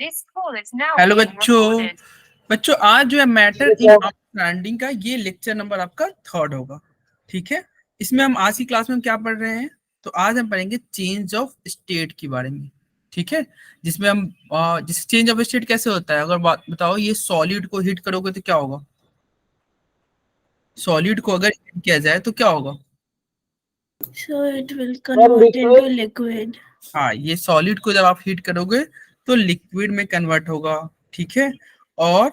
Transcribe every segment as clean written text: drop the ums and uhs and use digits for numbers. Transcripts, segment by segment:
Hello बच्चों। बच्चों आज जो है मैटर इन अंडरस्टैंडिंग का ये लेक्चर नंबर आपका 3rd होगा। ठीक है, इसमें हम आज की क्लास में हम क्या पढ़ रहे हैं, तो आज हम पढ़ेंगे चेंज ऑफ स्टेट के बारे में। ठीक है, जिसमें हम जिस चेंज ऑफ स्टेट कैसे होता है, अगर बात बताओ, ये सॉलिड को हिट करोगे तो क्या होगा? सॉलिड को अगर हिट किया जाए तो क्या होगा? So it will convert into liquid. हाँ, ये सॉलिड को जब आप हीट करोगे तो लिक्विड में कन्वर्ट होगा। ठीक है, और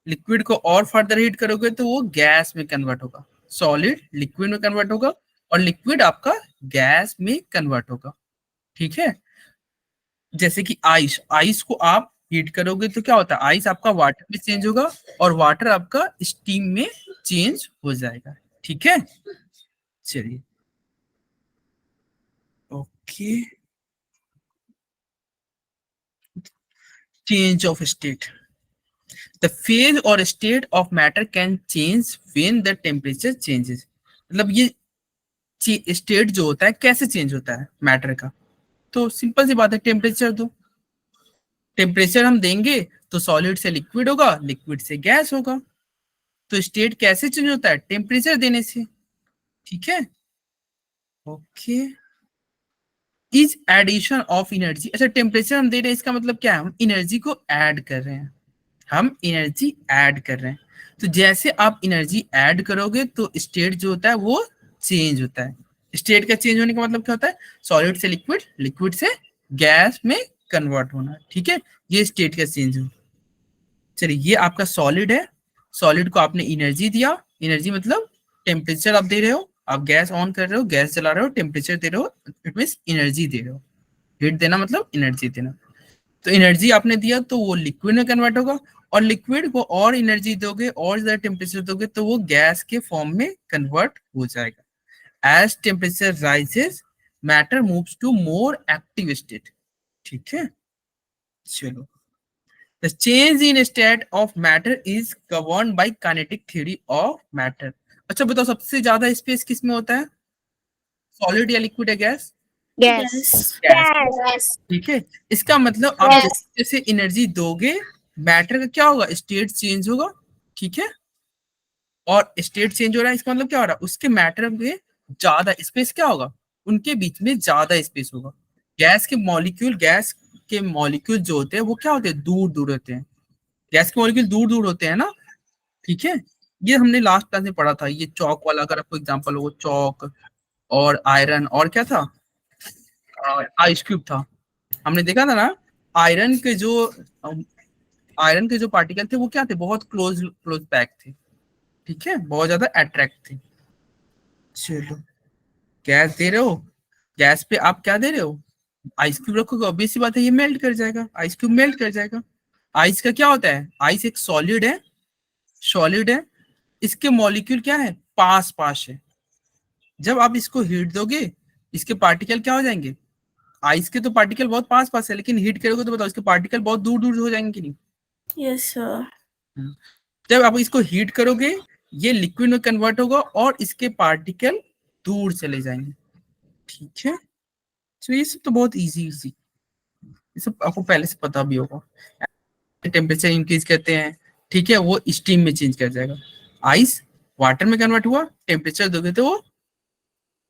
लिक्विड को और फर्दर हीट करोगे तो वो गैस में कन्वर्ट होगा। सॉलिड लिक्विड में कन्वर्ट होगा और लिक्विड आपका गैस में कन्वर्ट होगा। ठीक है, जैसे कि आइस, आइस को आप हीट करोगे तो क्या होता है? आइस आपका वाटर में चेंज होगा और वाटर आपका स्टीम में चेंज हो जाएगा। ठीक है, चलिए okay. Change of state, the phase or state of matter can change when the temperature changes। मतलब ये स्टेट जो होता है कैसे चेंज होता है मैटर का, तो सिंपल सी बात है, टेम्परेचर दो। टेम्परेचर हम देंगे तो सॉलिड से लिक्विड होगा, लिक्विड से गैस होगा। तो स्टेट कैसे चेंज होता है? टेम्परेचर देने से। ठीक है, okay. Is addition of energy, अच्छा टेम्परेचर हम दे रहे हैं, इसका मतलब क्या है? हम एनर्जी को ऐड कर रहे हैं, हम एनर्जी ऐड कर रहे हैं। तो जैसे आप एनर्जी ऐड करोगे तो स्टेट जो होता है वो चेंज होता है। स्टेट का चेंज होने का मतलब क्या होता है? सॉलिड से लिक्विड, लिक्विड से गैस में कन्वर्ट होना। ठीक है, ये स्टेट का चेंज हो। चलिए, ये आपका सॉलिड है, सॉलिड को आपने एनर्जी दिया, एनर्जी मतलब टेम्परेचर आप दे रहे हो, आप गैस ऑन कर रहे हो, गैस चला रहे हो, टेम्परेचर दे रहे हो, इट मीन एनर्जी दे रहे हो। हीट देना मतलब एनर्जी देना। तो एनर्जी आपने दिया तो वो लिक्विड में कन्वर्ट होगा, और लिक्विड को और एनर्जी दोगे और ज्यादा टेम्परेचर दोगे तो वो गैस के फॉर्म में कन्वर्ट हो जाएगा। As temperature rises matter moves to more active state. ठीक है, चलो। The change in state of matter is governed by kinetic theory of matter. अच्छा बताओ, सबसे ज्यादा स्पेस किस में होता है? सॉलिड या लिक्विड या गैस? Yes. गैस। ठीक है, इसका मतलब आप जैसे एनर्जी दोगे मैटर का क्या होगा? स्टेट चेंज होगा। ठीक है, और स्टेट चेंज हो रहा है, इसका मतलब क्या हो रहा है? उसके मैटर में ज्यादा स्पेस क्या होगा? उनके बीच में ज्यादा स्पेस होगा। गैस के मॉलिक्यूल, गैस के मॉलिक्यूल जो होते हैं वो क्या होते हैं? दूर दूर होते हैं। गैस के मॉलिक्यूल दूर दूर होते हैं ना। ठीक है, ये हमने लास्ट क्लास में पढ़ा था, ये चौक वाला अगर आपको एग्जांपल हो, चौक और आयरन और क्या था, आइस क्यूब था। हमने देखा था ना, आयरन के जो आयरन के जो पार्टिकल थे वो क्या थे? बहुत क्लोज क्लोज पैक थे। ठीक है, बहुत ज्यादा अट्रैक्ट थे। चलो, गैस दे रहे हो, गैस पे आप क्या दे रहे हो? आइस क्यूब रखोगे, ऑब्वियस सी बात है ये मेल्ट कर जाएगा, आइस क्यूब मेल्ट कर जाएगा। आइस का क्या होता है? आइस एक सॉलिड है, सॉलिड है, इसके मॉलिक्यूल क्या है? पास पास है। जब आप इसको हीट दोगे इसके पार्टिकल क्या हो जाएंगे? आइस के तो पार्टिकल बहुत पास पास है, लेकिन हीट करोगे तो बताओ इसके पार्टिकल बहुत दूर दूर हो जाएंगे कि नहीं? Yes, sir. जब आप इसको हीट करोगे ये लिक्विड में कन्वर्ट होगा और इसके पार्टिकल दूर चले जाएंगे। ठीक है, तो ये सब तो बहुत इजी इजी, ये सब आपको पहले से पता भी होगा। टेम्परेचर इंक्रीज करते हैं, ठीक है, वो स्टीम में चेंज कर जाएगा। आइस वाटर में कन्वर्ट हुआ, टेम्परेचर दोगे तो वो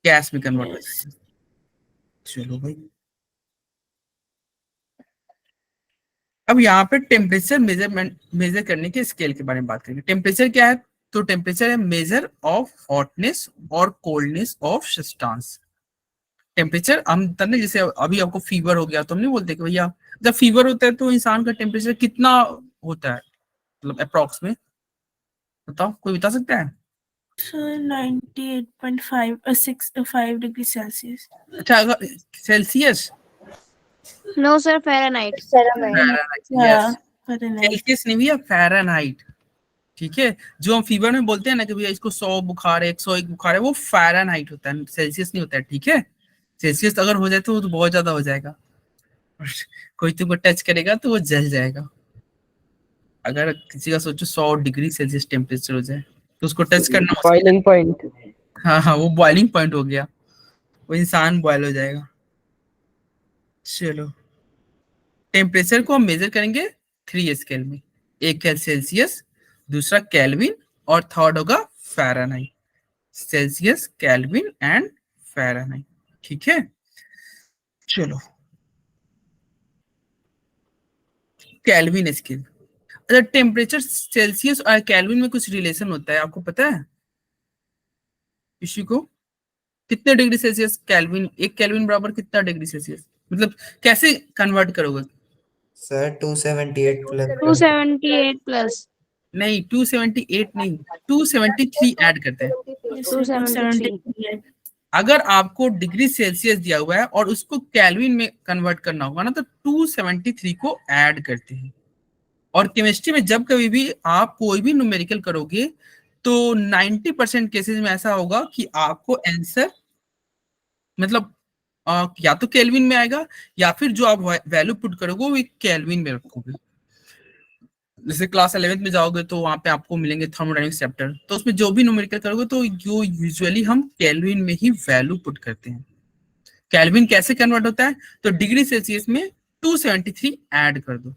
गैस में कन्वर्ट हो Yes. जाएगा। चलो भाई, अब यहाँ पे टेम्परेचर मेजरमेंट, मेजर करने के स्केल के बारे में बात करेंगे। टेम्परेचर क्या है? तो टेम्परेचर है मेजर ऑफ हॉटनेस और कोल्डनेस ऑफ सब्सटेंस। टेम्परेचर हम तब, जैसे अभी आपको फीवर हो गया तो हम नहीं बोलते कि भैया, जब फीवर होता है तो इंसान का टेम्परेचर कितना होता है, मतलब अप्रोक्स में बताओ, कोई बता सकता है? So 98.5 5 degrees Celsius. अच्छा, अगर Celsius, No, sir, Fahrenheit. Yeah, Fahrenheit. Celsius नहीं भैया, फ़ारेनहाइट। ठीक है, जो हम फीवर में बोलते हैं ना कि भैया इसको 100 बुखार है, 101 बुखार है, वो फ़ारेनहाइट होता है, सेल्सियस नहीं होता है। ठीक है, सेल्सियस अगर हो जाए तो वो तो बहुत ज्यादा हो जाएगा, कोई तुमको टच करेगा तो वो जल जाएगा। अगर किसी का सोचो 100 डिग्री सेल्सियस टेम्परेचर हो जाए तो उसको टच करना बॉइलिंग पॉइंट। हाँ हाँ, वो बॉइलिंग पॉइंट हो गया, वो इंसान बॉयल हो जाएगा। चलो, टेम्परेचर को हम मेजर करेंगे 3 स्केल में, एक है सेल्सियस, दूसरा केल्विन और थर्ड होगा Fahrenheit. Celsius, kelvin and Fahrenheit. ठीक है, चलो केल्विन स्केल। अच्छा, टेम्परेचर सेल्सियस और केल्विन में कुछ रिलेशन होता है, आपको पता है किसी को? कितने डिग्री सेल्सियस केल्विन, एक केल्विन बराबर कितना डिग्री सेल्सियस, मतलब कैसे कन्वर्ट करोगे? सर 278 प्लस 278 plus नहीं 278 नहीं, 273 ऐड करते हैं। 273. अगर आपको डिग्री सेल्सियस दिया हुआ है और उसको केल्विन में कन्वर्ट करना होगा ना, तो 273 को ऐड करते हैं। और केमिस्ट्री में जब कभी भी आप कोई भी न्यूमेरिकल करोगे तो 90% केसेस में ऐसा होगा कि आपको आंसर मतलब या तो केल्विन में आएगा या फिर जो आप वैल्यू पुट करोगे वो केल्विन में रखोगे। जैसे क्लास 11th में जाओगे तो वहां पे आपको मिलेंगे थर्मोडायनेमिक्स चैप्टर, तो उसमें जो भी न्यूमेरिकल करोगे तो जो यूजुअली हम केल्विन में ही वैल्यू पुट करते हैं। केल्विन कैसे कन्वर्ट होता है? तो डिग्री सेल्सियस में 273 ऐड कर दो,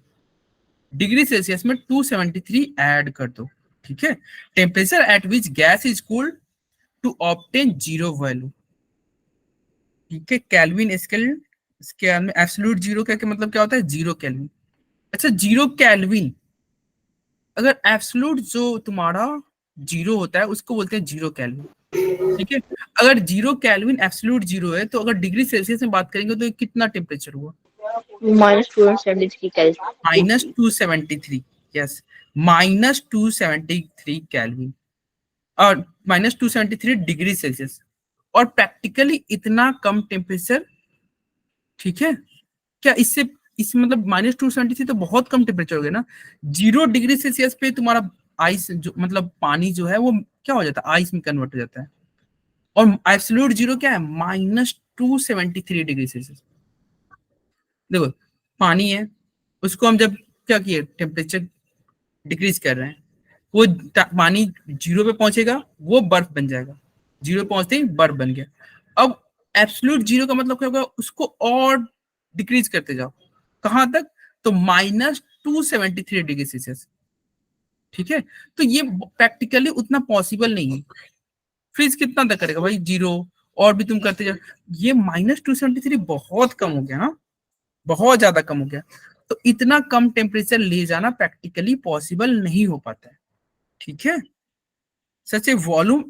डिग्री सेल्सियस में 273 ऐड कर दो। ठीक है, temperature at which gas is cooled to obtain zero value. ठीक है, केल्विन स्केल स्केल में एब्सोल्यूट जीरो का मतलब क्या होता है? Zero kelvin. अच्छा, जीरो केल्विन, अगर एब्सोल्यूट जो तुम्हारा जीरो होता है उसको बोलते हैं जीरो केल्विन। ठीक है, अगर जीरो केल्विन एब्सोल्यूट जीरो है तो अगर डिग्री सेल्सियस में बात करेंगे तो ये कितना टेम्परेचर हुआ? -273 Kelvin. -273, यस, -273 केल्विन और -273 डिग्री सेल्सियस। और प्रैक्टिकली इतना कम टेम्परेचर, ठीक है, क्या इस मतलब -273 तो बहुत कम टेम्परेचर हो गया ना। 0 डिग्री सेल्सियस पे तुम्हारा आइस जो मतलब पानी जो है वो क्या हो जाता है? आइस में कन्वर्ट हो जाता है। और एब्सोल्यूट जीरो क्या है? -273 डिग्री सेल्सियस। देखो पानी है, उसको हम जब क्या किए, टेम्परेचर डिक्रीज कर रहे हैं, वो पानी जीरो पे पहुंचेगा, वो बर्फ बन जाएगा, जीरो पहुंचते ही बर्फ बन गया। अब एब्सोल्यूट जीरो का मतलब क्या होगा? उसको और डिक्रीज करते जाओ, कहां तक? तो -273 डिग्री सेल्सियस। ठीक है, तो ये प्रैक्टिकली उतना पॉसिबल नहीं है। फ्रीज कितना तक करेगा भाई? जीरो, और भी तुम करते जाओ, ये -273 बहुत कम हो गया ना, बहुत ज्यादा कम हो गया। तो इतना कम टेम्परेचर ले जाना प्रैक्टिकली पॉसिबल नहीं हो पाता है। ठीक है, such a volume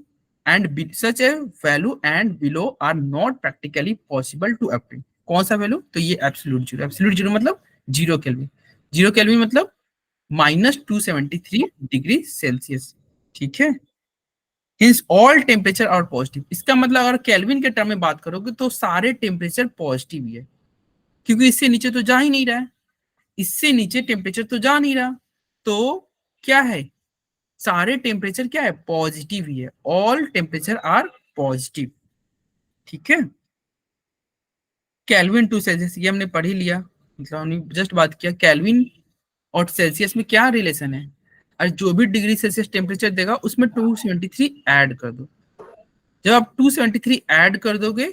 such a value and below are not practically possible to obtain। कौन सा वैल्यू? तो ये एब्सोल्यूट जीरो। एब्सोल्यूट जीरो मतलब जीरो केल्विन, जीरो केल्विन मतलब -273 डिग्री सेल्सियस। ठीक है, hence all temperature are positive. इसका मतलब अगर केल्विन के टर्म में बात करोगे तो सारे टेम्परेचर पॉजिटिव ही है, क्योंकि इससे नीचे तो जा ही नहीं रहा है, इससे नीचे टेम्परेचर तो जा नहीं रहा, तो क्या है? सारे टेम्परेचर क्या है? पॉजिटिव ही है, ऑल टेम्परेचर आर पॉजिटिव। ठीक है, केल्विन टू सेल्सियस ये हमने पढ़ ही लिया, मतलब हमने जस्ट बात किया केल्विन और सेल्सियस में क्या रिलेशन है। और जो भी डिग्री सेल्सियस टेम्परेचर देगा उसमें 273 ऐड कर दो। जब आप 273 ऐड कर दोगे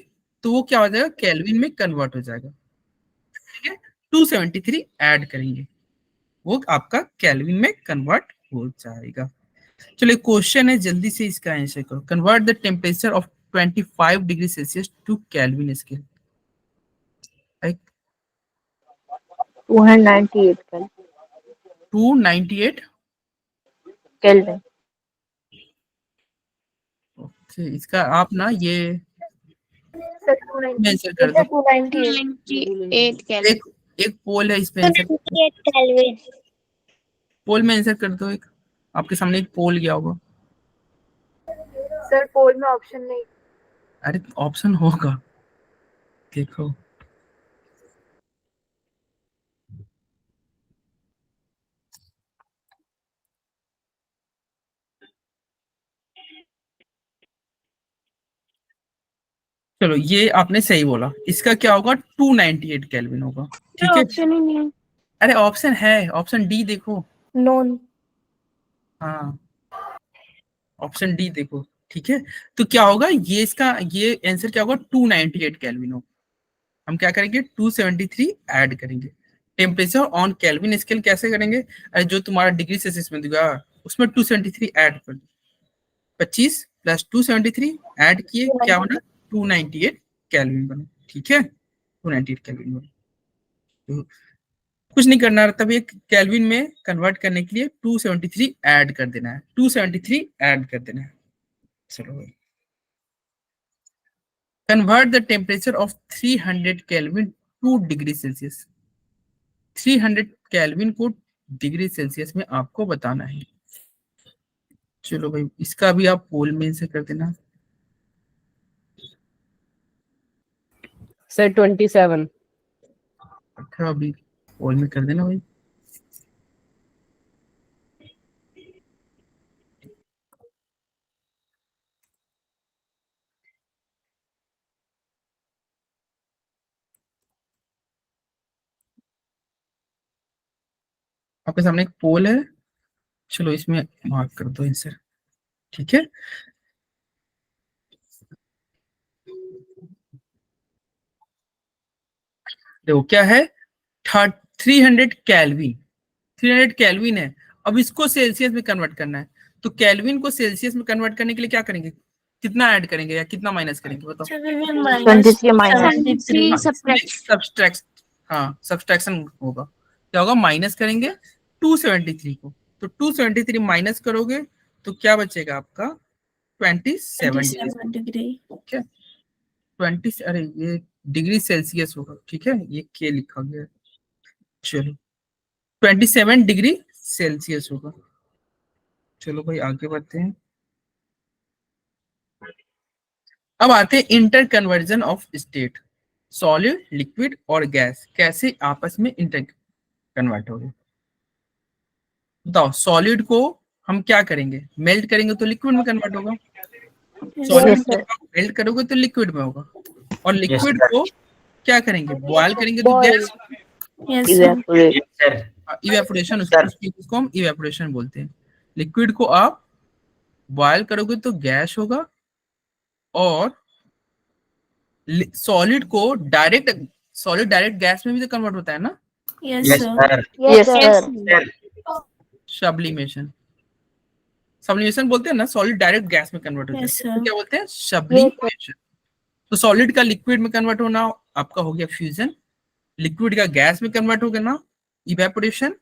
तो वो क्या हो जाएगा? केल्विन में कन्वर्ट हो जाएगा। ठीक है, 273 ऐड करेंगे, वो आपका केल्विन में कन्वर्ट हो जाएगा। चलो क्वेश्चन है, जल्दी से इसका आंसर करो। Convert the temperature of 25 degree Celsius to kelvin scale. 298 Kelvin. 298 Kelvin. Okay, इसका आप ना ये आंसर कर दो। 298 Kelvin. एक एक पोल है, इस पे आंसर, 298 Kelvin. पोल में आंसर कर दो। एक आपके सामने एक पोल गया होगा। सर पोल में ऑप्शन नहीं। अरे ऑप्शन होगा, देखो। चलो ये आपने सही बोला, इसका क्या होगा? 298 केल्विन होगा। ठीक है, ऑप्शन ही नहीं है। अरे ऑप्शन है, ऑप्शन डी देखो। नॉन। हाँ, ऑप्शन डी देखो। ठीक है, तो क्या होगा ये, इसका ये आंसर क्या होगा? 298 केल्विन होगा। हम क्या करेंगे? 273 ऐड करेंगे, टेम्परेचर ऑन केल्विन स्केल कैसे करेंगे? अरे जो तुम्हारा डिग्री सेल्सियस में दिया उसमें 273 ऐड कर दो, 25 प्लस 273 ऐड किए, क्या बना? 298 केल्विन बना। ठीक है, 298 केल्विन बना। तो कुछ नहीं करना, तब एक केल्विन में कन्वर्ट करने के लिए 273 ऐड कर देना है, 273 ऐड कर देना है। चलो, convert the temperature of 300 kelvin two degree Celsius. 300 kelvin को डिग्री सेल्सियस में आपको बताना है। चलो भाई, इसका भी आप पोल में से कर देना। सर 27। अच्छा, अभी पोल में कर देना भाई। आपके सामने एक पोल है, चलो इसमें मार्क कर दो आंसर। ठीक है, देखो क्या है, 300 केल्विन, 300 केल्विन है। अब इसको सेल्सियस में कन्वर्ट करना है, तो केल्विन को सेल्सियस में कन्वर्ट करने के लिए क्या करेंगे? कितना ऐड करेंगे या कितना माइनस करेंगे बताओ? 23 minus सब्सट्रैक्ट, हाँ सब्सट्रैक्शन होगा। क्या होगा? माइनस करेंगे 273 को, तो 273 माइनस करोगे तो क्या बचेगा आपका? 27 डिग्री। ठीक है, 20, अरे ये डिग्री सेल्सियस होगा। ठीक है, ये के लिखा गया है। चलो 27 डिग्री सेल्सियस होगा। चलो भाई आगे बढ़ते हैं। अब आते हैं inter conversion of state, solid, liquid और गैस कैसे आपस में इंटर कन्वर्ट हो गए। बताओ, सॉलिड को हम क्या करेंगे? मेल्ट करेंगे तो लिक्विड में कन्वर्ट होगा। सॉलिड को मेल्ट करोगे तो लिक्विड में होगा, और लिक्विड को क्या करेंगे? बॉयल करेंगे तो गैस, इवेपोरेशन, उसको हम इवेपोरेशन बोलते हैं। लिक्विड को आप बॉयल करोगे तो गैस होगा, और सॉलिड डायरेक्ट गैस में भी तो कन्वर्ट होता है ना, Yes, sir. सब्लिमेशन। सब्लिमेशन बोलते हैं ना, सॉलिड डायरेक्ट गैस में कन्वर्ट होता है, Yes, sir. तो क्या बोलते हैं? सब्लिमेशन। तो सॉलिड का लिक्विड में कन्वर्ट होना आपका हो गया फ्यूजन, लिक्विड का गैस में कन्वर्ट हो गया ना इवेपोरेशन,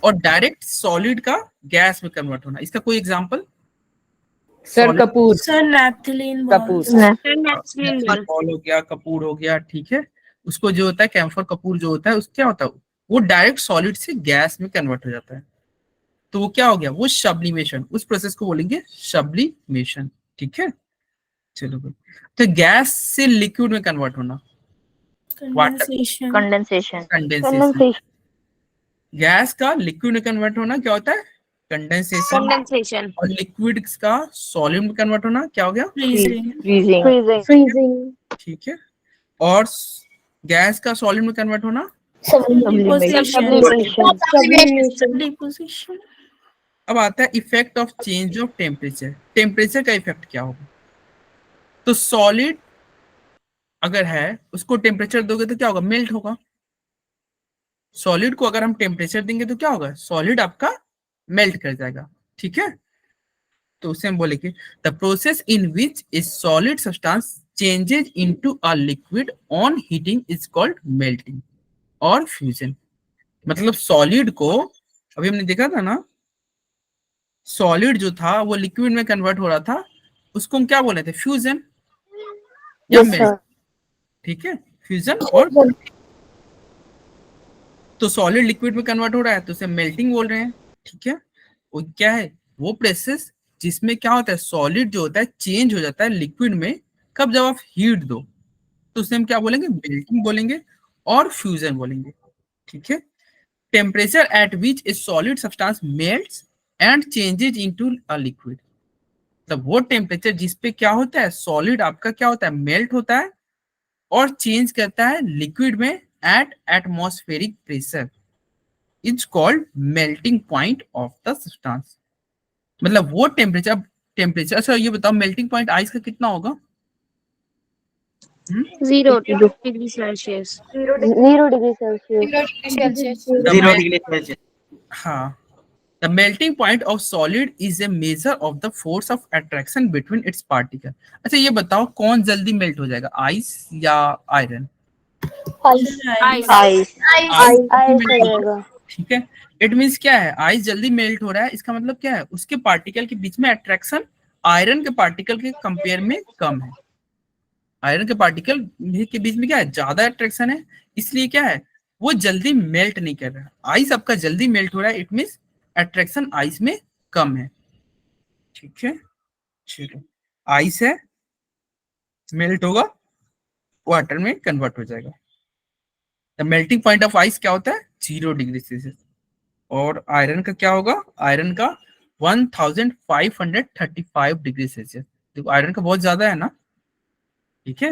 और डायरेक्ट सॉलिड का गैस में कन्वर्ट होना। इसका कोई example? Sir Kapoor. Sir, naphthalene Kapoor. balls. Ball हो गया, कपूर हो गया। ठीक है, उसको जो होता है कैम्फर कपूर जो होता है, उसको क्या होता है? वो डायरेक्ट सॉलिड से गैस में कन्वर्ट हो जाता है, तो वो क्या हो गया? वो सब्लिमेशन। उस प्रोसेस को बोलेंगे सब्लिमेशन। ठीक है, चलो भाई। तो गैस से लिक्विड में कन्वर्ट होना, Condensation. कंडेंसेशन। गैस का लिक्विड में कन्वर्ट होना क्या होता है? कंडेंसेशन। और लिक्विड का सॉलिड में कन्वर्ट होना क्या हो गया? Freezing. ठीक है, और गैस का सॉलिड में कन्वर्ट होना Deposition. अब आता है effect of change of temperature. Temperature का इफेक्ट क्या होगा? तो सॉलिड अगर है उसको टेम्परेचर दोगे तो क्या होगा? मेल्ट होगा। सॉलिड को अगर हम टेम्परेचर देंगे तो क्या होगा? सॉलिड आपका मेल्ट कर जाएगा। ठीक है, तो उसे हम बोलेंगे the process in which A solid substance changes into a liquid on heating is called melting और फ्यूजन। मतलब सॉलिड को, अभी हमने देखा था ना, सॉलिड जो था वो लिक्विड में कन्वर्ट हो रहा था, उसको हम क्या बोल रहे थे? फ्यूजन या मेल्ट। ठीक है, फ्यूजन और तो सॉलिड लिक्विड में कन्वर्ट हो रहा है तो उसे मेल्टिंग बोल रहे हैं। ठीक है, वो क्या है? वो प्रोसेस जिसमें क्या होता है? सॉलिड जो होता है चेंज हो जाता है लिक्विड में, कब? जब आप हीट दो, तो उसे हम क्या बोलेंगे? मेल्टिंग बोलेंगे और फ्यूजन बोलेंगे। ठीक है, temperature at which A solid substance melts and changes into a liquid. तब वो टेम्परेचर जिसपे क्या होता है? सॉलिड आपका क्या होता है? मेल्ट होता है और चेंज करता है लिक्विड में eight atmospheric pressure is called melting point of the substance. मतलब वो टेम्परेचर। अच्छा ये बताओ, मेल्टिंग पॉइंट आइस का कितना होगा? 0 degree Celsius. 0 degree Celsius. 0 degree Celsius. हाँ, the melting point of solid is a measure of the force of attraction between its particle। अच्छा ये बताओ कौन जल्दी मेल्ट हो जाएगा, आइस या iron? Ice. Ice. Ice Ice हो जाएगा। ठीक है, इट मीन्स क्या है, आइस जल्दी मेल्ट हो रहा है, इसका मतलब क्या है, उसके पार्टिकल के बीच में अट्रैक्शन आयरन के पार्टिकल के कंपेयर में कम है। आयरन के पार्टिकल के बीच में क्या है, ज्यादा अट्रैक्शन है, इसलिए क्या है, वो जल्दी मेल्ट नहीं कर रहा है। आइस आपका जल्दी मेल्ट हो रहा है, इट मीन्स अट्रैक्शन आइस में कम है। ठीक है, चलो आइस है, मेल्ट होगा, वाटर में कन्वर्ट हो जाएगा। The melting point of ice क्या होता है, 0 डिग्री सेल्सियस। और आयरन का क्या होगा, आयरन का 1535 डिग्री सेल्सियस। देखो आयरन का बहुत ज्यादा है ना, ठीक है।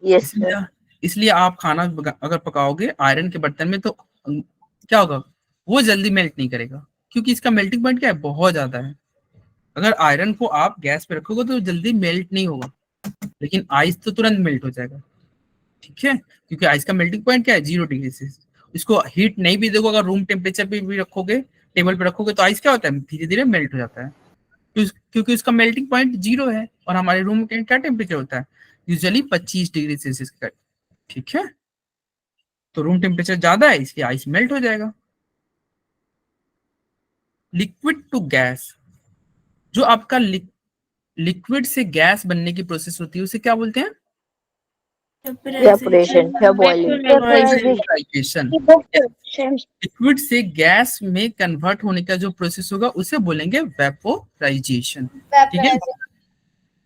Yes, इसलिए sir. इसलिए आप खाना अगर पकाओगे आयरन के बर्तन में तो क्या होगा, वो जल्दी मेल्ट नहीं करेगा, क्योंकि इसका मेल्टिंग पॉइंट क्या है, बहुत ज्यादा है। अगर आयरन को आप गैस पे रखोगे तो जल्दी मेल्ट नहीं होगा, लेकिन आइस तो तुरंत मेल्ट हो जाएगा। ठीक है, क्योंकि आइस का मेल्टिंग पॉइंट क्या है, 0 डिग्री सेल्सियस। इसको हीट नहीं भी देखो, अगर रूम टेम्परेचर पे भी रखोगे, टेबल पे रखोगे, तो आइस क्या होता है, धीरे धीरे मेल्ट हो जाता है, क्योंकि उसका मेल्टिंग पॉइंट 0 है। और हमारे रूम का क्या टेम्परेचर होता है, यूजुअली 25 डिग्री सेल्सियस का। ठीक है, तो रूम टेम्परेचर ज्यादा है, इसलिए आइस मेल्ट हो जाएगा। लिक्विड टू गैस, जो आपका लिक्विड से गैस बनने की प्रोसेस होती है, उसे क्या बोलते हैं, Evaporation या boiling. वेपोराइजेशन। लिक्विड से गैस में कन्वर्ट होने का जो प्रोसेस होगा उसे बोलेंगे वेपोराइजेशन। ठीक है,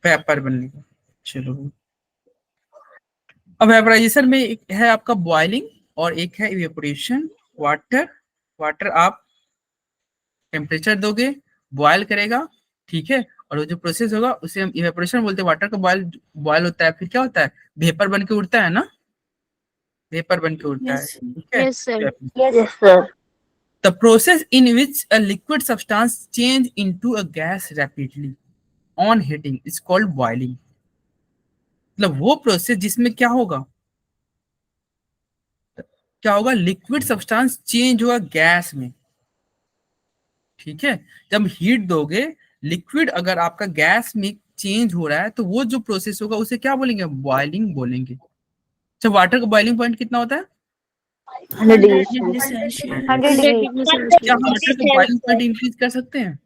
वेपर बनने का। चलो, अब वेपोराइजेशन में एक है आपका बॉइलिंग और एक है इवेपोरेशन। वाटर आप टेम्परेचर दोगे, बॉयल करेगा, ठीक है, और वो जो प्रोसेस होगा उसे हम इवेपोरेशन बोलते हैं। वाटर का बॉयल होता है, फिर क्या होता है, वेपर बन के उड़ता है ना, वेपर बन के उड़ता है। Yes. ठीक है, Yes, sir. Yes, sir. the process in which a liquid substance change into a gas rapidly on heating is called boiling। मतलब वो प्रोसेस जिसमें क्या होगा, लिक्विड सब्सटेंस चेंज होगा गैस में। ठीक है, जब हीट दोगे, लिक्विड अगर आपका गैस में चेंज हो रहा है, तो वो जो प्रोसेस होगा उसे क्या बोलेंगे, बॉइलिंग बोलेंगे। अच्छा, वाटर का बॉइलिंग पॉइंट कितना होता है, 100 degrees. 100 degree Celsius. 100 degrees. क्या वाटर का बॉइलिंग पॉइंट इंक्रीज कर सकते हैं?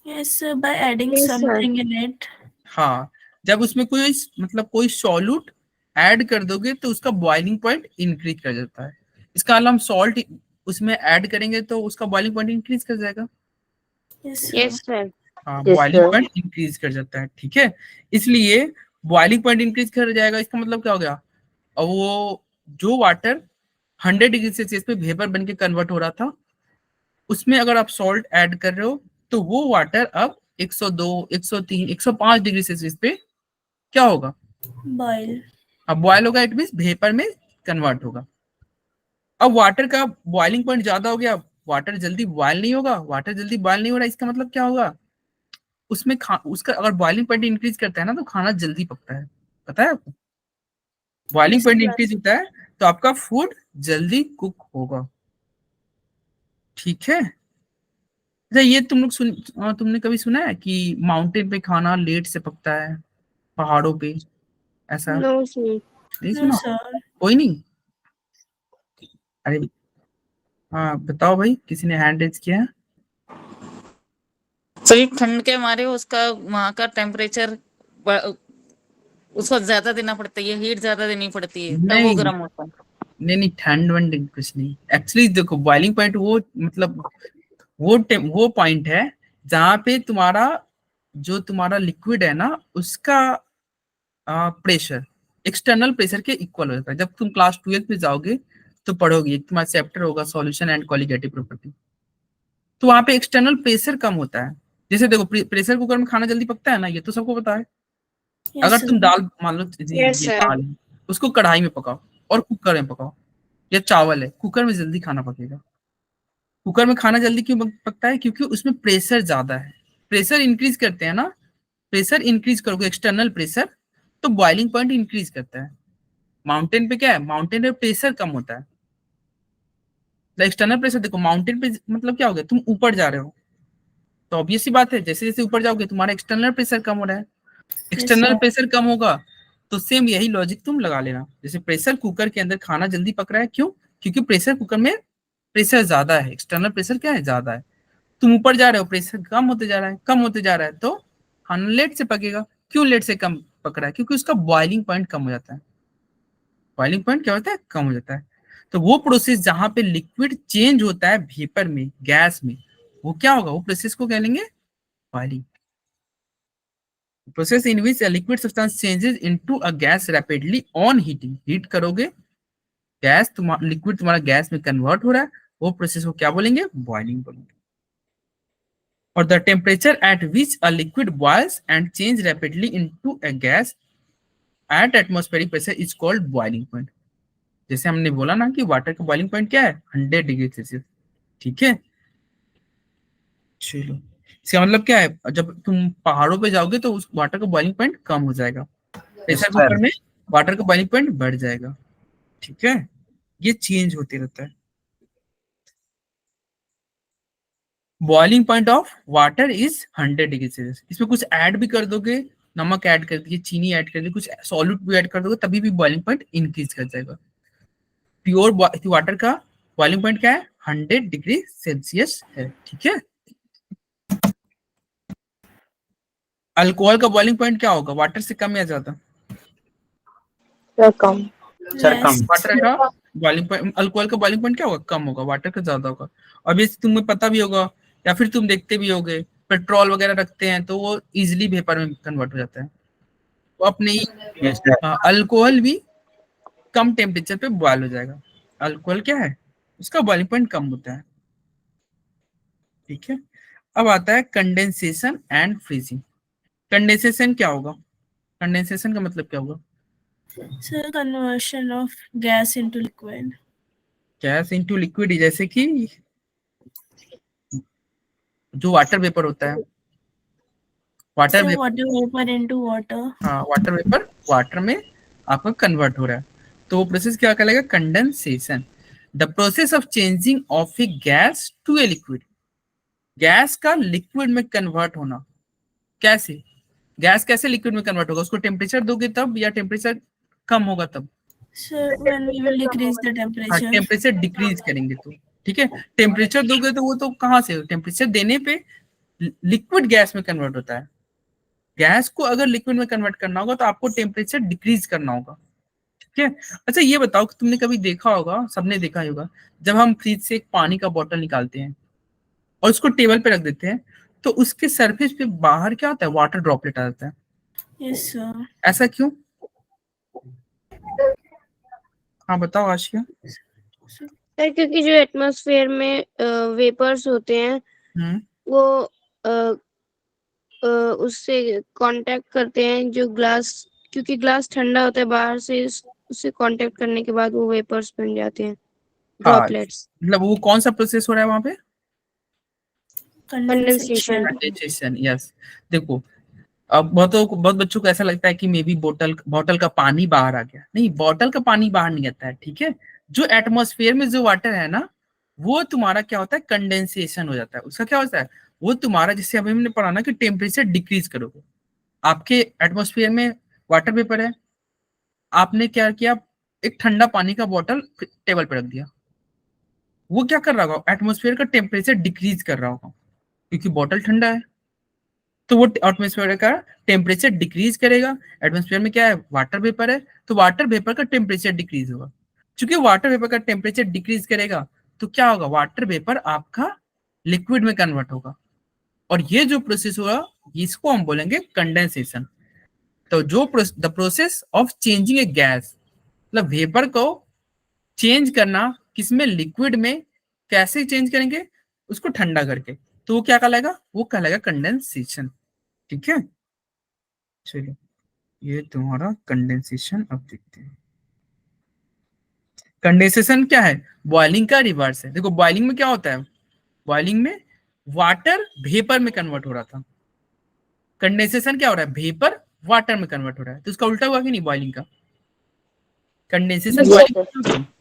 Yes, sir. By adding Yes, sir. something in it. हाँ, जब उसमें कोई मतलब कोई सॉल्यूट ऐड कर दोगे तो उसका बॉइलिंग पॉइंट इंक्रीज कर जाता है। इसका अलावा हम सॉल्ट उसमें ऐड करेंगे तो उसका बॉइलिंग पॉइंट इंक्रीज कर जाएगा। Yes, sir. sir. हाँ, Yes, boiling sir. Point increase कर जाता है। ठीक है, इसलिए बॉइलिंग पॉइंट इंक्रीज कर जाएगा, इसका मतलब क्या हो गया, और वो जो वाटर 100 डिग्री सेल्सियस पे वेपर बन के कन्वर्ट हो रहा था, उसमें अगर आप सॉल्ट ऐड कर रहे हो तो वो वाटर अब 102, 103, 105 डिग्री सेल्सियस पे क्या होगा, Boil. अब बॉयल होगा, इट मींस वेपर में कन्वर्ट होगा। अब वाटर का बॉइलिंग पॉइंट ज्यादा हो गया, वाटर जल्दी बॉयल नहीं होगा, वाटर जल्दी बॉयल नहीं हो रहा, इसका मतलब क्या होगा, उसमें उसका अगर बॉइलिंग पॉइंट इंक्रीज करता है ना तो खाना जल्दी पकता है, पता है आपको। बॉइलिंग पॉइंट इंक्रीज होता है तो आपका फूड जल्दी कुक होगा। ठीक है, अच्छा ये तुम लोग तुमने कभी सुना है कि माउंटेन पे खाना लेट से पकता है, पहाड़ों पे, ऐसा No, sir. नहीं No, सुना? sir. कोई नहीं? अरे हाँ बताओ भाई, किसी ने हैंड रेज किया है? सही ठंड के मारे उसका वहाँ का टेम्परेचर उसको ज्यादा देना पड़ता है, हीट ज्यादा देनी पड़ती है, तब वो नहीं गर्म होता है। नहीं, ठंड वंड कुछ नहीं। एक्चुअली देखो बॉइलिंग पॉइंट वो मतलब वो पॉइंट है जहाँ पे तुम्हारा लिक्विड है ना, उसका प्रेशर एक्सटर्नल प्रेशर के इक्वल होता है। जब तुम क्लास 12 में जाओगे तो पढ़ोगे, एक तुम्हारा चैप्टर होगा सॉल्यूशन एंड कॉलिगेटिव प्रॉपर्टी, तो वहां पे एक्सटर्नल प्रेशर कम होता है। जैसे देखो प्रेशर कुकर में खाना जल्दी पकता है ना, ये तो सबको पता है। Yes, अगर sir. तुम दाल मान लो Yes, ये sir. दाल है, उसको कढ़ाई में पकाओ और कुकर में पकाओ, या चावल है, कुकर में जल्दी खाना पकेगा। कुकर में खाना जल्दी क्यों पकता है, क्योंकि उसमें प्रेशर ज्यादा है। प्रेशर इंक्रीज करते हैं ना प्रेशर इंक्रीज करोगे, एक्सटर्नल प्रेशर, तो बॉइलिंग पॉइंट इंक्रीज करता है। माउंटेन पे क्या है, माउंटेन पे प्रेशर कम होता है। एक्सटर्नल प्रेशर देखो, माउंटेन पे मतलब क्या हो गया, तुम ऊपर जा रहे हो, तो ऑब्वियस सी बात है जैसे जैसे ऊपर जाओगे तुम्हारा एक्सटर्नल प्रेशर कम हो रहा है। एक्सटर्नल प्रेशर कम होगा तो सेम यही लॉजिक तुम लगा लेना। जैसे प्रेशर कुकर के अंदर खाना जल्दी पक रहा है, क्यों? क्योंकि प्रेशर कुकर में प्रेशर ज्यादा है, एक्सटर्नल प्रेशर क्या है, ज्यादा है। तुम ऊपर जा रहे हो, प्रेशर कम होते जा रहा है, कम होते जा रहा है, तो खाना लेट से पकेगा। क्यों लेट से कम पक रहा है? क्योंकि उसका बॉइलिंग पॉइंट कम हो जाता है। बॉइलिंग पॉइंट क्या होता है, कम हो जाता है। तो वो प्रोसेस जहां पे लिक्विड चेंज होता है वेपर में, गैस में, वो क्या होगा, वो प्रोसेस को कह लेंगे boiling. Process in which a liquid substance changes into a gas rapidly on heating, heat करोगे गैस, लिक्विड तुम्हारा गैस में कन्वर्ट हो रहा है, वो प्रोसेस को क्या बोलेंगे, बॉइलिंग बोलेंगे। और the temperature at which a liquid boils and change rapidly into a gas at atmospheric pressure is called boiling point. जैसे हमने बोला ना कि वाटर का बॉइलिंग पॉइंट क्या है, 100 डिग्री सेल्सियस। ठीक है, चलो इसका मतलब क्या है, जब तुम पहाड़ों पे जाओगे तो उस वाटर का बॉइलिंग पॉइंट कम हो जाएगा, प्रेशर कुकर में वाटर का बॉइलिंग पॉइंट बढ़ जाएगा। ठीक है, ये चेंज होते रहता है। Boiling point of water is 100 degree Celsius. इसमें कुछ ऐड भी कर दोगे, नमक ऐड कर दिए, चीनी ऐड कर दिए, कुछ सॉल्यूट भी ऐड कर दोगे, तभी भी बॉइलिंग पॉइंट इंक्रीज कर जाएगा। प्योर वाटर का बॉइलिंग पॉइंट क्या है, 100 डिग्री सेल्सियस है। ठीक है, अल्कोहल का बॉइलिंग पॉइंट क्या होगा, वाटर से कम या ज्यादा? Sir, come. Less. वाटर का बॉइलिंग पॉइंट, अल्कोहल का बॉइलिंग पॉइंट क्या होगा, कम होगा, वाटर का ज्यादा होगा। अब ये तुम्हें पता भी होगा या फिर तुम देखते भी होगे, पेट्रोल वगैरह रखते हैं तो वो इजिली वेपर में कन्वर्ट हो जाता है। तो अपने ही अल्कोहल भी कम टेम्परेचर पे बॉयल हो जाएगा। अल्कोहल क्या है, उसका बॉइलिंग पॉइंट कम होता है। ठीक है, अब आता है कंडेंसेशन एंड फ्रीजिंग। कंडेंसेशन क्या होगा, कंडेंसेशन का मतलब क्या होगा? So conversion of gas into liquid. Gas into liquid, जैसे कि जो वाटर वेपर होता है, water So vapour, water vapor into water. हाँ वाटर वेपर वाटर में आपका कन्वर्ट हो रहा है, तो वो प्रोसेस क्या कहलाएगा, condensation. The process of changing of a gas to a liquid, gas का लिक्विड में कन्वर्ट होना। कैसे, गैस कैसे लिक्विड में कन्वर्ट होगा, उसको टेम्परेचर दोगे तब, या टेम्परेचर कम होगा तब? So when we will decrease the हाँ, temperature. टेम्परेचर डिक्रीज करेंगे तो। ठीक है, टेम्परेचर दोगे तो वो तो कहाँ से, टेम्परेचर देने पे लिक्विड गैस में कन्वर्ट होता है। गैस को अगर लिक्विड में कन्वर्ट करना होगा तो आपको टेम्परेचर डिक्रीज करना होगा। ठीक है, अच्छा ये बताओ कि तुमने कभी देखा होगा, सबने देखा ही होगा, जब हम फ्रिज से एक पानी का बोतल निकालते हैं और उसको टेबल पे रख देते हैं तो उसके सरफेस पे बाहर क्या होता है, वाटर ड्रॉपलेट आ जाता है। Yes, sir. ऐसा क्यों? हाँ बताओ आशिया। सर क्योंकि जो एटमॉस्फेयर में वेपर्स होते हैं वो उससे कांटेक्ट करते हैं जो ग्लास, क्योंकि ग्लास ठंडा होता है बाहर से, उससे कांटेक्ट करने के बाद वो वेपर्स बन जाते हैं, ड्रॉपलेट्स। मतलब वो कौन सा प्रोसेस हो रहा है वहां पे, Condensation. कंडेंसेशन। यस, देखो अब बहुत बच्चों को ऐसा लगता है कि मे बी बोतल का पानी बाहर आ गया, नहीं, बोतल का पानी बाहर नहीं आता है। ठीक है, जो एटमॉस्फेयर में जो वाटर है ना, वो तुम्हारा क्या होता है, कंडेंसेशन हो जाता है। उसका क्या होता है, वो तुम्हारा, जैसे अभी हमने पढ़ा ना कि टेम्परेचर डिक्रीज करोगे, आपके एटमॉस्फेयर में वाटर वेपर है, आपने क्या किया, एक ठंडा पानी का बोतल टेबल पे रख दिया, वो क्या कर रहा होगा, एटमॉस्फेयर का टेम्परेचर डिक्रीज कर रहा होगा, क्योंकि बोतल ठंडा है, तो वो एटमॉस्फेयर का टेम्परेचर डिक्रीज करेगा। एटमॉस्फेयर में क्या है, वाटर वेपर है, तो वाटर वेपर का टेम्परेचर डिक्रीज होगा। क्योंकि वाटर वेपर का टेम्परेचर डिक्रीज करेगा तो क्या होगा, वाटर वेपर आपका लिक्विड में कन्वर्ट होगा, और ये जो प्रोसेस होगा इसको हम बोलेंगे कंडेंसेशन। तो जो the process of changing A gas, मतलब वेपर को चेंज करना, किसमें, लिक्विड में, कैसे चेंज करेंगे, उसको ठंडा करके, तो वो क्या कहलाएगा, वो कहलाएगा कंडेंसेशन। ठीक है, चलिए ये तुम्हारा कंडेंसेशन। अब देखते हैं कंडेंसेशन क्या है, बॉइलिंग का रिवर्स है। देखो बॉइलिंग में क्या होता है, बॉइलिंग में वाटर वेपर में कन्वर्ट हो रहा था, कंडेंसेशन क्या हो रहा है, वेपर वाटर में कन्वर्ट हो रहा है, तो उसका उल्टा हुआ कि नहीं बॉइलिंग का। कंडेंसेशन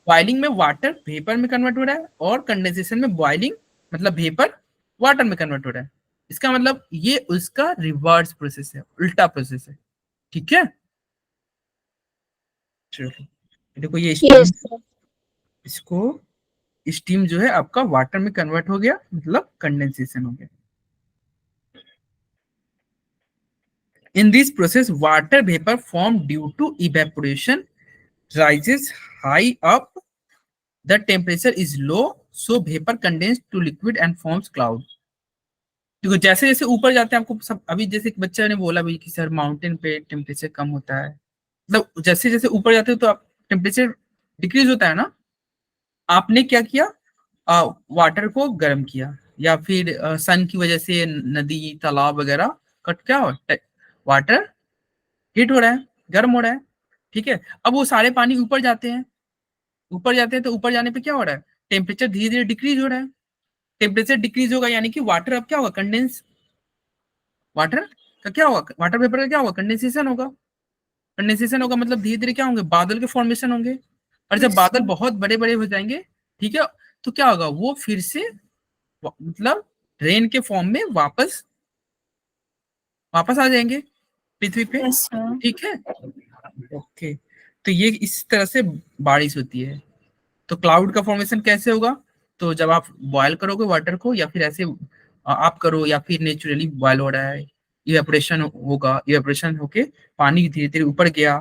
बॉइलिंग में वाटर वेपर में कन्वर्ट हो रहा है, और कंडेंसेशन में बॉइलिंग मतलब वेपर वाटर में कन्वर्ट हो रहा है। इसका मतलब ये उसका रिवर्स प्रोसेस है, उल्टा प्रोसेस है, ठीक है। चलो देखो ये Yes, sir. इसको स्टीम जो है आपका वाटर में कन्वर्ट हो गया, मतलब कंडेंसेशन हो गया। In this process, water vapor formed due to evaporation rises high up. The temperature is low, so vapor condenses to liquid and forms cloud. देखो जैसे जैसे ऊपर जाते हैं, आपको सब अभी जैसे एक बच्चा ने बोला भाई कि सर माउंटेन पे टेम्परेचर कम होता है, मतलब जैसे जैसे ऊपर जाते हो तो आप टेम्परेचर डिक्रीज होता है ना। आपने क्या किया, वाटर को गर्म किया, या फिर सन की वजह से नदी तालाब वगैरह का क्या हो, वाटर हीट हो रहा है, गर्म हो रहा है, ठीक है। अब वो सारे पानी ऊपर जाते हैं, ऊपर जाते हैं, तो ऊपर जाने पे क्या हो रहा है, टेम्परेचर धीरे धीरे डिक्रीज हो रहा है। टेम्परेचर डिक्रीज होगा यानी कि वाटर अब क्या होगा, कंडेंस, वाटर का क्या होगा, वाटर वेपर का क्या होगा, कंडेंसेशन होगा। कंडेंसेशन होगा मतलब धीरे धीरे क्या होंगे, बादल के फॉर्मेशन होंगे, और जब बादल बहुत बड़े बड़े हो जाएंगे, ठीक है, तो क्या होगा, वो फिर से मतलब रेन के फॉर्म में वापस आ जाएंगे पृथ्वी पे, Yes, sir. ठीक है। ओके, तो ये इस तरह से बारिश होती है। तो क्लाउड का फॉर्मेशन कैसे होगा, तो जब आप बॉयल करोगे वाटर को, या फिर ऐसे आप करो, या फिर नेचुरली बॉयल हो रहा है, इवेपोरेशन होगा, इवेपोरेशन होके पानी धीरे धीरे ऊपर गया,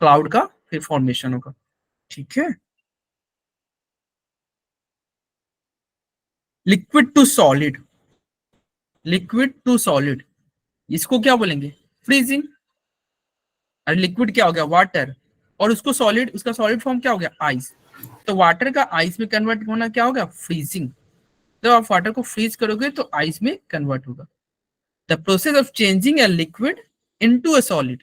क्लाउड का फिर फॉर्मेशन होगा, ठीक है। Liquid to solid, liquid to solid, इसको क्या बोलेंगे, फ्रीजिंग। और लिक्विड क्या हो गया, वाटर, और उसको सॉलिड, उसका सॉलिड फॉर्म क्या हो गया, आइस। तो वाटर का आइस में कन्वर्ट होना क्या होगा, फ्रीजिंग। जब आप वाटर को फ्रीज करोगे तो आइस में कन्वर्ट होगा। The process of changing a liquid into a solid,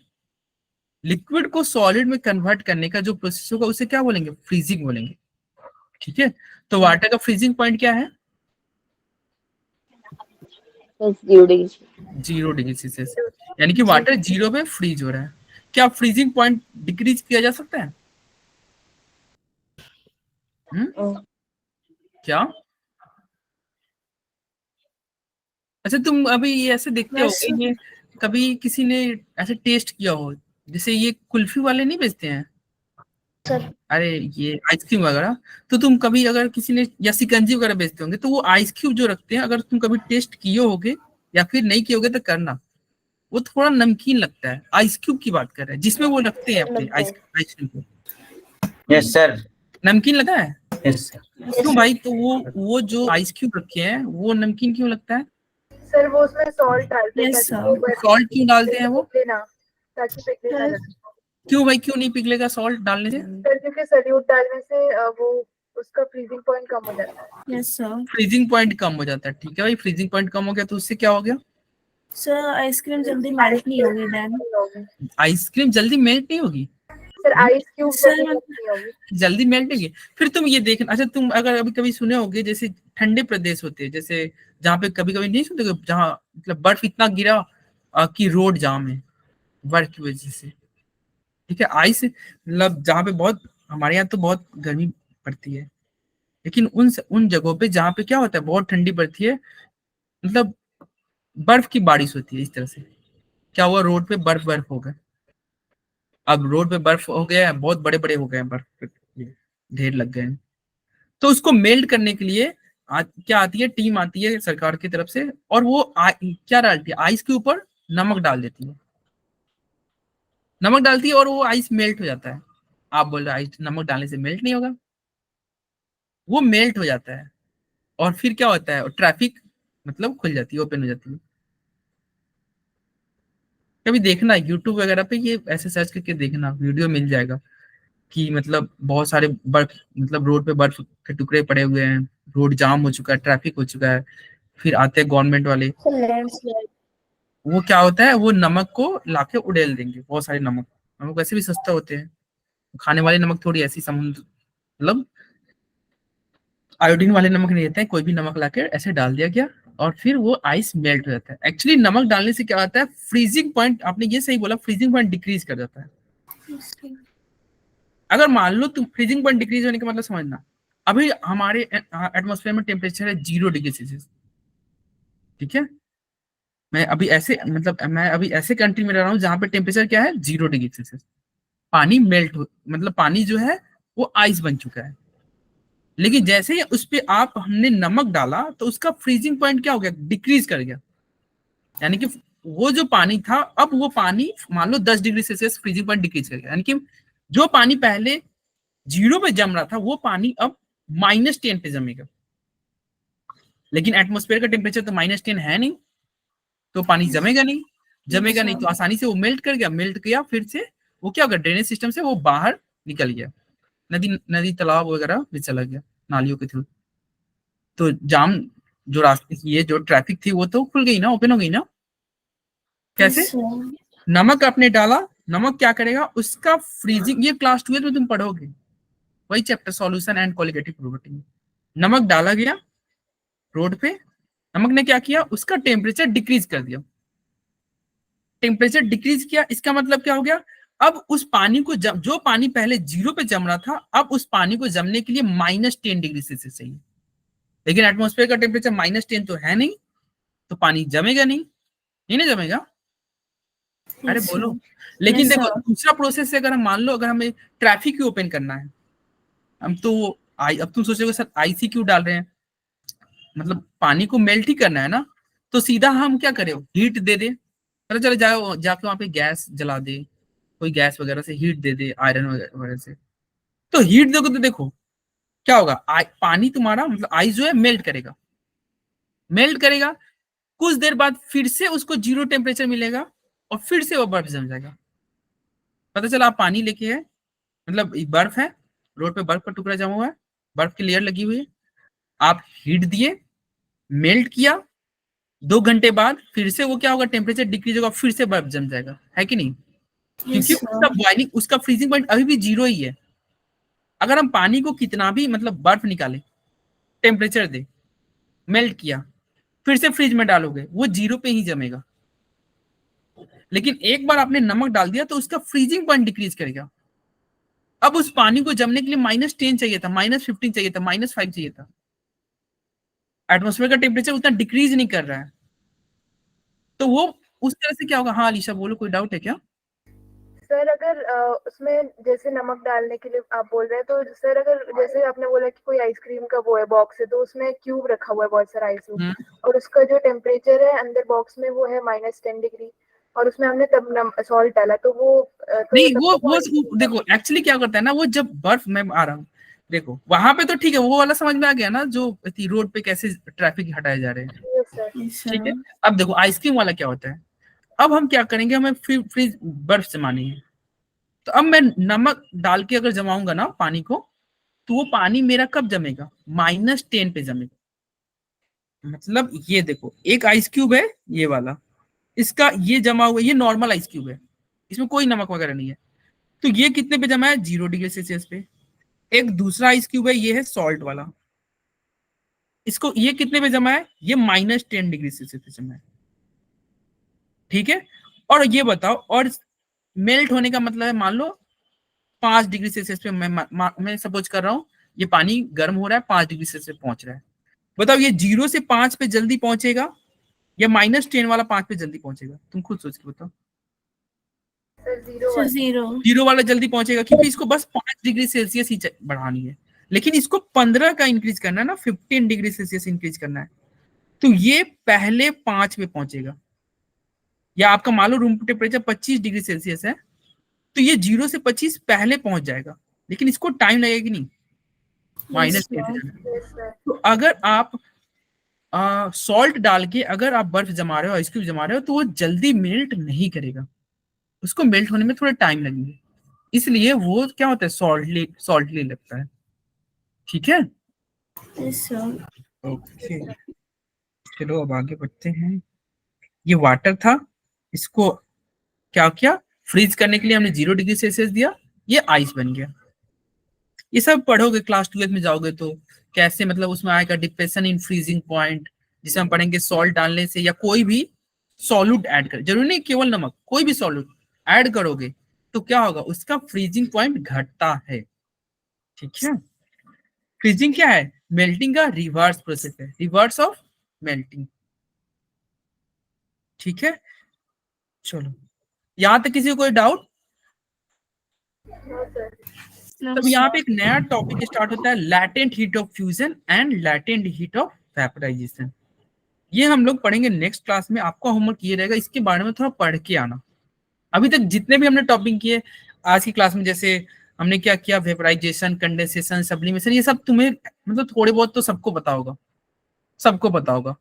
liquid को सॉलिड में कन्वर्ट करने का जो प्रोसेस होगा उसे क्या बोलेंगे, फ्रीजिंग बोलेंगे, ठीक है। तो वाटर का फ्रीजिंग पॉइंट क्या है, 0 डिग्री सेल्सियस, यानी कि वाटर 0 पे फ्रीज हो रहा है। क्या फ्रीजिंग पॉइंट डिक्रीज किया जा सकता है, क्या। अच्छा तुम अभी ये ऐसे देखते हो Yes, कि ये कभी किसी ने ऐसे टेस्ट किया हो, जैसे ये कुल्फी वाले नहीं बेचते हैं, sir. अरे ये आइसक्रीम वगैरह, तो तुम कभी अगर किसी ने, या शिकंजी वगैरह बेचते होंगे, तो वो आइस क्यूब जो रखते हैं, अगर तुम कभी टेस्ट किए होगे या फिर नहीं किए होगे तो करना, वो थोड़ा नमकीन लगता है। आइस क्यूब की बात कर रहे हैं जिसमें वो रखते हैं अपने आइसक्रीम को, यस सर। नमकीन लगा है, यस सर। क्यों भाई, तो वो जो आइस क्यूब रखे हैं वो नमकीन क्यों लगता है, सर वो उसमें सॉल्ट डालते हैं Yes, ताकि sir. वो बर्फ सॉल्ट क्यों डालते हैं वो, पिघले ना, ताकि पिघले ना Sir. लगे। क्यों भाई, क्यों नहीं पिघलेगा सॉल्ट डालने से, सर क्योंकि सल्यूट डालने से वो उसका फ्रीजिंग पॉइंट कम हो जाता है। Yes, sir. फ्रीजिंग पॉइंट कम हो जाता है, ठीक है भाई, फ्रीजिंग पॉइंट कम हो गया तो उससे क्या हो गया, Sir, आइसक्रीम जल्दी मेल्ट नहीं होगी then. आइसक्रीम जल्दी मेल्ट नहीं होगी, सर आइस क्यूब Sir, नहीं होगी। जल्दी मेल्ट नहीं होगी। फिर तुम ये देखना, अच्छा तुम अगर अभी कभी सुने होगे, जैसे ठंडे प्रदेश होते हैं, जैसे जहाँ पे कभी कभी नहीं सुनते, जहाँ मतलब बर्फ इतना गिरा कि रोड जाम है बर्फ की वजह से, ठीक है। आइस मतलब जहाँ पे बहुत, हमारे यहाँ तो बहुत गर्मी पड़ती है, लेकिन उन जगहों पे जहाँ पे क्या होता है, बहुत ठंडी पड़ती है, मतलब बर्फ की बारिश होती है। इस तरह से क्या हुआ, रोड पे बर्फ हो गया, अब रोड पे बर्फ हो गया है, बहुत बड़े बड़े हो गए हैं, बर्फ पे ढेर लग गए हैं। तो उसको मेल्ट करने के लिए क्या आती है, टीम आती है सरकार की तरफ से, और वो क्या डालती है, आइस के ऊपर नमक डाल देती है, नमक डालती है और वो आइस मेल्ट हो जाता है। आप बोल रहे आइस नमक डालने से मेल्ट नहीं होगा, वो मेल्ट हो जाता है, और फिर क्या होता है, ट्रैफिक मतलब खुल जाती है, ओपन हो जाती है। कभी देखना यूट्यूब वगैरह पे, ये ऐसे सर्च करके देखना, वीडियो मिल जाएगा कि मतलब बहुत सारे बर्फ, मतलब रोड पे बर्फ के टुकड़े पड़े हुए हैं, रोड जाम हो चुका है, ट्रैफिक हो चुका है, फिर आते हैं गवर्नमेंट वाले, वो क्या होता है, वो नमक को लाके उड़ेल देंगे, बहुत सारे नमक, नमक वैसे भी सस्ता होते हैं, खाने वाले नमक थोड़ी ऐसी समुद्र, मतलब आयोडीन वाले नमक नहीं रहते हैं, कोई भी नमक लाके ऐसे डाल दिया गया, और फिर वो आइस मेल्ट हो जाता है। एक्चुअली नमक डालने से क्या होता है, फ्रीजिंग पॉइंट, आपने ये सही बोला, फ्रीजिंग पॉइंट डिक्रीज कर जाता है। Yes, sir. अगर मान लो तुम फ्रीजिंग पॉइंट डिक्रीज होने का मतलब समझना, अभी हमारे एटमॉस्फेयर में टेम्परेचर है 0 डिग्री सेल्सियस, ठीक है। मैं अभी ऐसे कंट्री में रह रहा हूँ जहां पे टेम्परेचर क्या है, 0 डिग्री सेल्सियस। पानी मेल्ट हो, मतलब पानी जो है वो आइस बन चुका है। लेकिन जैसे ही उस पे हमने नमक डाला तो उसका फ्रीजिंग पॉइंट क्या हो गया, डिक्रीज कर गया। यानी कि वो जो पानी था, अब वो पानी मान लो 10 degree Celsius freezing point decrease कर गया, यानी कि जो पानी पहले 0 पे जम रहा था वो पानी अब -10 पे जमेगा। लेकिन एटमॉस्फेयर का टेम्परेचर तो -10 है नहीं, तो पानी जमेगा नहीं तो आसानी से वो मेल्ट कर गया, मेल्ट किया, फिर से वो क्या होगा, ड्रेनेज सिस्टम से वो बाहर निकल गया, नदी तालाब वगैरह में चला गया, नालियों के थ्रू। तो जाम जो रास्ते, ये जो ट्रैफिक थी वो तो खुल गई ना, ओपन हो गई ना। कैसे? Yes, sir. नमक आपने डाला, नमक क्या करेगा, उसका फ्रीजिंग, ये क्लास 12 में तुम पढ़ोगे, वही chapter solution and qualitative property में। नमक डाला गया रोड पे, नमक ने क्या किया, उसका टेम्परेचर डिक्रीज कर दिया। टेम्परेचर डिक्रीज किया, इसका मतलब क्या हो गया, अब उस पानी को जो पानी पहले 0 पे जम रहा था, अब उस पानी को जमने के लिए -10 डिग्री सेल्सियस चाहिए। लेकिन एटमॉस्फेयर का टेम्परेचर -10 तो है नहीं, तो पानी जमेगा नहीं जमेगा। अरे Yes, बोलो। sir. लेकिन Yes, देखो sir. दूसरा प्रोसेस से अगर हम मान लो, अगर हमें ट्रैफिक ही ओपन करना है, हम तो अब तुम सोचोगे सर आईसी क्यों डाल रहे हैं, मतलब पानी को मेल्ट ही करना है ना, तो सीधा हम क्या करें, हीट दे दे, पता चले जाके वहां पे गैस जला दे, कोई गैस वगैरह से हीट दे दे, आयरन वगैरह से। तो हीट दोगे तो देखो क्या होगा, पानी तुम्हारा मतलब आइस जो है मेल्ट करेगा, कुछ देर बाद फिर से उसको 0 टेम्परेचर मिलेगा और फिर से वो बर्फ जम जाएगा। पता चला आप पानी लेके है, मतलब बर्फ है, रोड पे बर्फ का टुकड़ा जमा हुआ है, बर्फ की लेयर लगी हुई है, आप हीट दिए, मेल्ट किया, 2 घंटे बाद फिर से वो क्या होगा, टेम्परेचर डिक्रीज होगा, फिर से बर्फ जम जाएगा, है कि नहीं? क्योंकि Yes, sir. उसका बॉइलिंग, उसका फ्रीजिंग पॉइंट अभी भी 0 ही है। अगर हम पानी को कितना भी मतलब बर्फ निकाले, टेम्परेचर दे, मेल्ट किया, फिर से फ्रिज में डालोगे, वो 0 पे ही जमेगा। लेकिन एक बार आपने नमक डाल दिया तो उसका फ्रीजिंग पॉइंट डिक्रीज करेगा। अब उस पानी को जमने के लिए -10 चाहिए था, -15 चाहिए था, -5 चाहिए था। एटमॉस्फेयर का टेम्परेचर उतना डिक्रीज नहीं कर रहा है, तो वो उस तरह से क्या होगा। हाँ अलीशा बोलो, कोई डाउट है क्या? सर अगर उसमें जैसे नमक डालने के लिए आप बोल रहे हैं, तो सर अगर जैसे आपने बोला कि कोई आइसक्रीम का वो है बॉक्स है, तो उसमें क्यूब रखा हुआ है बहुत सारा आइस क्यूब, और उसका जो टेम्परेचर है अंदर बॉक्स में वो है -10 डिग्री, और उसमें हमने तब सॉल्ट डाला, तो वो तो नहीं तब वो तो देखो एक्चुअली क्या करता है ना, वो जब बर्फ में आ रहा हूँ, देखो वहां पे तो ठीक है, वो वाला समझ में आ गया ना, जो रोड पे कैसे ट्रैफिक हटाए जा रहे हैं, Yes, sir. Yes, ठीक है। sir. अब देखो आइसक्रीम वाला क्या होता है, अब हम क्या करेंगे, हमें फ्रीज बर्फ जमानी है, तो अब मैं नमक डाल के अगर जमाऊंगा ना पानी को, तो वो पानी मेरा कब जमेगा, -10 पे जमेगा। मतलब ये देखो एक आइस क्यूब है ये वाला, इसका ये जमा हुआ, ये नॉर्मल आइस क्यूब है, इसमें कोई नमक वगैरह नहीं है, तो ये कितने पे जमा है, 0 डिग्री सेल्सियस पे। एक दूसरा आइस क्यूब है, ये है सॉल्ट वाला, इसको ये कितने पे जमा है, ये -10 डिग्री सेल्सियस पे जमा है, ठीक है। और ये बताओ, और मेल्ट होने का मतलब है, मान लो 5 डिग्री सेल्सियस पे मैं सपोज कर रहा हूँ, ये पानी गर्म हो रहा है, 5 डिग्री सेल्सियस पहुंच रहा है। बताओ ये 0 से 5 पे जल्दी पहुंचेगा या -10 वाला 5 पे जल्दी पहुंचेगा, तुम खुद सोच के बताओ। Sir zero Sir, 0. 0 वाला जल्दी पहुंचेगा, क्योंकि इसको बस 5 डिग्री सेल्सियस ही बढ़ानी है, लेकिन इसको 15 का इंक्रीज करना है ना, 15 डिग्री सेल्सियस इंक्रीज करना है, तो ये पहले 5 पे पहुंचेगा। या आपका मान लो रूम टेम्परेचर 25 डिग्री सेल्सियस है, तो ये 0 से 25 पहले पहुंच जाएगा, लेकिन इसको टाइम लगेगा कि नहीं, Yes, -10 sir. पे जाने। Yes, sir. तो अगर आप सॉल्ट डाल के अगर आप बर्फ जमा रहे हो, आइस क्यूब जमा रहे हो, तो वो जल्दी मेल्ट नहीं करेगा, उसको मेल्ट होने में थोड़ा टाइम लगेगा, इसलिए वो क्या होता है, सॉल्टली लगता है, ठीक है। Yes, sir. ओके चलो अब आगे बढ़ते हैं। ये वाटर था, इसको क्या किया, फ्रीज करने के लिए हमने 0 डिग्री सेल्सियस दिया, ये आइस बन गया। ये सब पढ़ोगे क्लास 12 में जाओगे तो, कैसे मतलब उसमें आएगा डिप्रेशन इन फ्रीजिंग पॉइंट, जिसे हम पढ़ेंगे सॉल्ट डालने से या कोई भी सॉल्यूट ऐड कर, जरूरी नहीं केवल नमक, कोई भी सॉल्यूट ऐड करोगे तो क्या होगा, उसका फ्रीजिंग पॉइंट घटता है। ठीक है, फ्रीजिंग क्या है, मेल्टिंग का रिवर्स प्रोसेस है, रिवर्स ऑफ मेल्टिंग। ठीक है, चलो यहां तक किसी को कोई डाउट? No sir. तब यहाँ पे एक नया टॉपिक स्टार्ट होता है, latent heat of fusion and latent heat of vaporisation. ये हम लोग पढ़ेंगे नेक्स्ट क्लास में, आपका होमवर्क ये रहेगा इसके बारे में थोड़ा पढ़ के आना। अभी तक जितने भी हमने टॉपिक किए आज की क्लास में, जैसे हमने क्या किया, वेपराइजेशन, कंडेंसेशन, सब्लिमेशन, ये सब तुम्हें मतलब थोड़े बहुत तो सबको पता होगा, सबको पता होगा।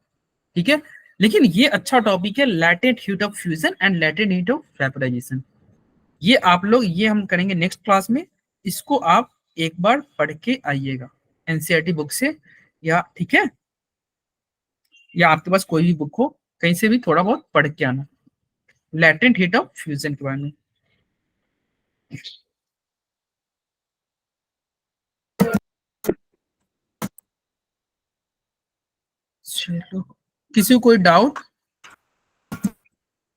ठीक है, लेकिन ये अच्छा टॉपिक है, latent heat of fusion and latent heat of vaporisation. ये आप लोग, ये हम करेंगे नेक्स्ट क्लास में, इसको आप एक बार पढ़ के आइएगा एनसीईआरटी बुक से, या ठीक है, या आपके पास कोई भी बुक हो कहीं से भी थोड़ा बहुत पढ़ के आना लैटेंट हीट ऑफ फ्यूजन के बारे में। चलो, किसी को कोई डाउट?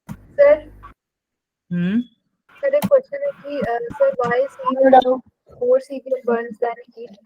सर हम्म, सर एक क्वेश्चन है कि sir why see more severe burns than heat?